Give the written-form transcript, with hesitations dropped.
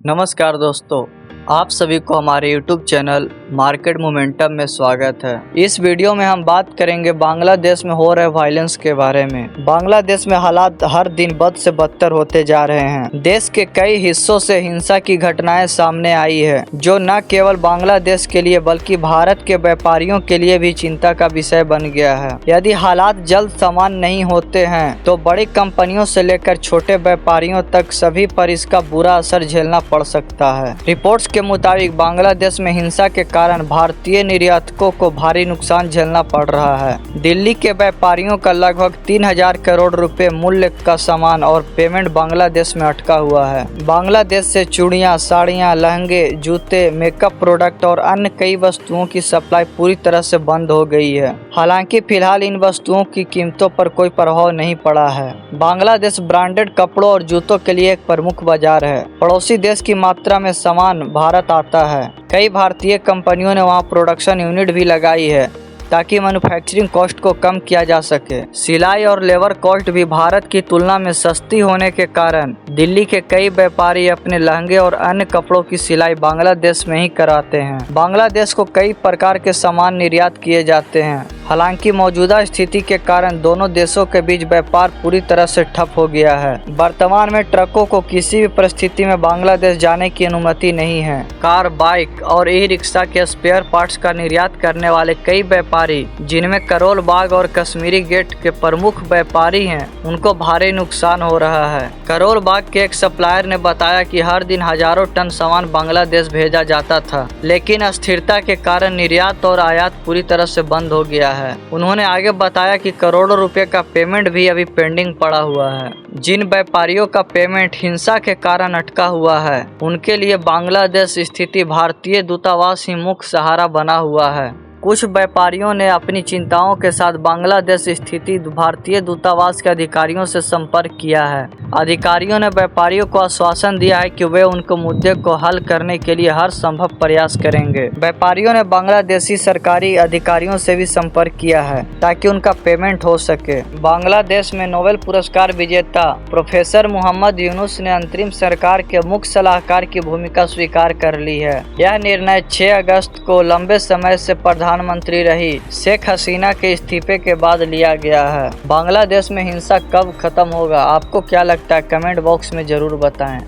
नमस्कार दोस्तों, आप सभी को हमारे YouTube चैनल मार्केट मोमेंटम में स्वागत है। इस वीडियो में हम बात करेंगे बांग्लादेश में हो रहे वायलेंस के बारे में। बांग्लादेश में हालात हर दिन बद से बदतर होते जा रहे हैं। देश के कई हिस्सों से हिंसा की घटनाएं सामने आई है, जो न केवल बांग्लादेश के लिए बल्कि भारत के व्यापारियों के लिए भी चिंता का विषय बन गया है। यदि हालात जल्द सामान्य नहीं होते हैं तो बड़ी कंपनियों से लेकर छोटे व्यापारियों तक सभी पर इसका बुरा असर झेलना पड़ सकता है। रिपोर्ट्स के मुताबिक बांग्लादेश में हिंसा के कारण भारतीय निर्यातकों को भारी नुकसान झेलना पड़ रहा है। दिल्ली के व्यापारियों का लगभग 3000 करोड़ रुपए मूल्य का सामान और पेमेंट बांग्लादेश में अटका हुआ है। बांग्लादेश से चूड़ियां, साड़ियां, लहंगे, जूते, मेकअप प्रोडक्ट और अन्य कई वस्तुओं की सप्लाई पूरी तरह से बंद हो गई है। हालांकि फिलहाल इन वस्तुओं की कीमतों पर कोई प्रभाव नहीं पड़ा है। बांग्लादेश ब्रांडेड कपड़ों और जूतों के लिए एक प्रमुख बाजार है। पड़ोसी देश की मात्रा में सामान भारत आता है। कई भारतीय कंपनियों ने वहां प्रोडक्शन यूनिट भी लगाई है ताकि मैन्युफैक्चरिंग कॉस्ट को कम किया जा सके। सिलाई और लेबर कॉस्ट भी भारत की तुलना में सस्ती होने के कारण दिल्ली के कई व्यापारी अपने लहंगे और अन्य कपड़ों की सिलाई बांग्लादेश में ही कराते हैं। बांग्लादेश को कई प्रकार के सामान निर्यात किए जाते हैं। हालांकि मौजूदा स्थिति के कारण दोनों देशों के बीच व्यापार पूरी तरह से ठप हो गया है। वर्तमान में ट्रकों को किसी भी परिस्थिति में बांग्लादेश जाने की अनुमति नहीं है। कार, बाइक और ई रिक्शा के स्पेयर पार्ट्स का निर्यात करने वाले कई व्यापारी, जिनमें करोल बाग और कश्मीरी गेट के प्रमुख व्यापारी हैं, उनको भारी नुकसान हो रहा है। करोल बाग के एक सप्लायर ने बताया कि हर दिन हजारों टन सामान बांग्लादेश भेजा जाता था, लेकिन अस्थिरता के कारण निर्यात और आयात पूरी तरह से बंद हो गया है। उन्होंने आगे बताया कि करोड़ों रुपए का पेमेंट भी अभी पेंडिंग पड़ा हुआ है। जिन व्यापारियों का पेमेंट हिंसा के कारण अटका हुआ है, उनके लिए बांग्लादेश स्थिति भारतीय दूतावास ही मुख्य सहारा बना हुआ है। कुछ व्यापारियों ने अपनी चिंताओं के साथ बांग्लादेश स्थिति भारतीय दूतावास के अधिकारियों से संपर्क किया है। अधिकारियों ने व्यापारियों को आश्वासन दिया है कि वे उनको मुद्दे को हल करने के लिए हर संभव प्रयास करेंगे। व्यापारियों ने बांग्लादेशी सरकारी अधिकारियों से भी संपर्क किया है ताकि उनका पेमेंट हो सके। बांग्लादेश में नोबेल पुरस्कार विजेता प्रोफेसर मोहम्मद यूनुस ने अंतरिम सरकार के मुख्य सलाहकार की भूमिका स्वीकार कर ली है। यह निर्णय 6 अगस्त को लंबे समय से प्रधानमंत्री रही शेख हसीना के इस्तीफे के बाद लिया गया है। बांग्लादेश में हिंसा कब खत्म होगा, आपको क्या लगता है? कमेंट बॉक्स में जरूर बताएं।